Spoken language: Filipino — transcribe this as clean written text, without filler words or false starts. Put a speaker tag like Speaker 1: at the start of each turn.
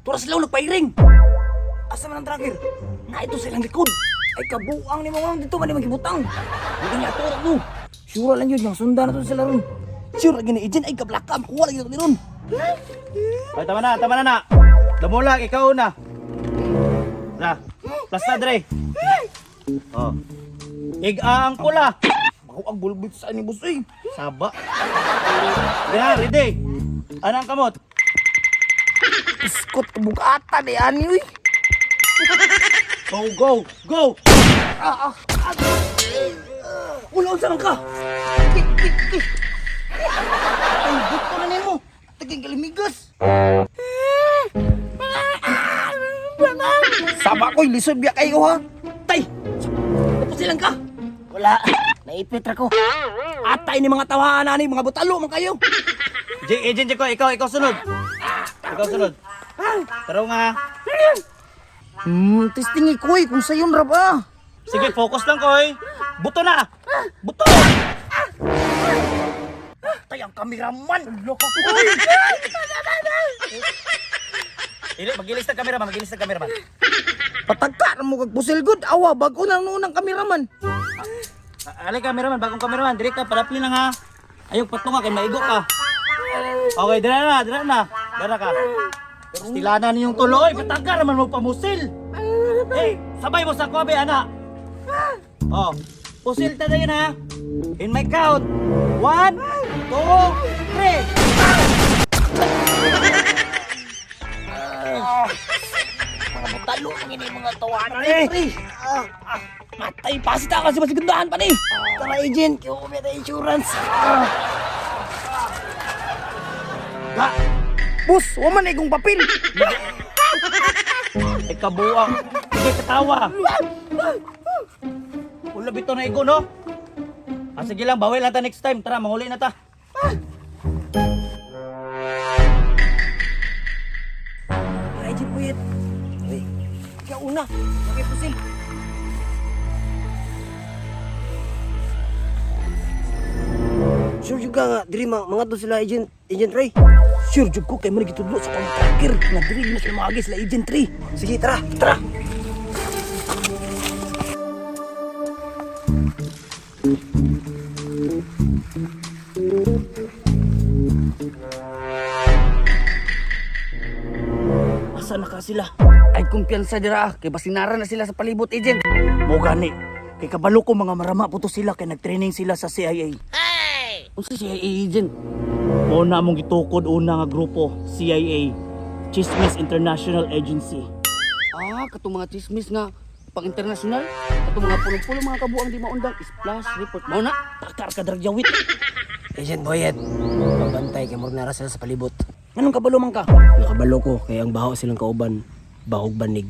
Speaker 1: Turas sila nagpairing. Asa man ang tracker? Na ito silang likod. Ay kabuang ni mamang dito man magibutang. Hindi niya turak no. Sure lang yun, yung sundan na to sila ron. Sure lagi ni Agent ay kablakam. Kuha lagi ni ron.
Speaker 2: Ay, tama na. Damulag, ikaw na. Sa, plus na, Dre. Oh. Igang pula.
Speaker 1: Ako ang bulbit sa ni boss eh.
Speaker 2: Saba. Yan, ready. Anang kamot?
Speaker 1: Iskot kabugatan eh, ani uy.
Speaker 2: Go!
Speaker 1: Ulo sa ka. Ay, buto na nimo. Taging kalimigas. Sama ko'y lisod biya kayo ha. Tay! Tapos silang ka. Wala. Naipit ako. Atay ni mga tawahan na ni mga butalo man kayo.
Speaker 2: Agent ko, ikaw sunod. Ikaw sunod. Taro nga.
Speaker 1: Testingi ko'y kung sayon ra ba.
Speaker 2: Sige, focus lang, Koy. Buto na! Buto!
Speaker 1: Tay ang kameraman. Loko ko.
Speaker 2: Magilis na cameraman.
Speaker 1: Patagka na mo kagpusil good. Awa, bago na noon ang kameraman.
Speaker 2: Alay, cameraman, bagong cameraman. Direct ka, palapin lang ha. Ayok, patunga, kay maigo ka. Okay, dira na. Dara ka. Stilanan yung tuloy. Patagka naman mo pamusil. Hey, sabay mo sa kobe, anak. Oh, pusil ta yun ha. In my count. 1, 2, 3.
Speaker 1: Mga butalo ang ini mga tawanan eh. Matay pasita kasi masigandahan pa ni. Tara agent, kaya ko may insurance. Ga, boss, waman ay kong papel.
Speaker 2: Ay kabuang. Sige, katawa. Wala bito na igo, no? Sige lang, bawal na ta next time. Tara, mahuli na ta.
Speaker 1: Agent Puyet. Uy, ikaw una. Bakit pusil? Sure juga nga, diri mga to sila Agent Ray. Sure jud ko kay mo nagitudlo sa contractor nga diri na sila maagi sila Agent Ray. Sige, tara. Asa na ka sila? Ay kumpiyansa dira kay basinara na sila sa palibot agent. Mo gani. Kay kabalo ko mga marama puto sila kay nagtraining sila sa CIA. Hey! Unsa CIA agent?
Speaker 2: Una mong gitukod una nga grupo, CIA. Chismis International Agency.
Speaker 1: Katong mga chismis nga pang international, katong mga pulo-pulo mga kabuang di maundang splash report. Mao na, takar ka dragyawit. Agent Boyet, pagbantay kay murna ra sila sa palibot. Anong kabalo man ka? Nakabalo ko kay ang baho silang kauban, bahog banig.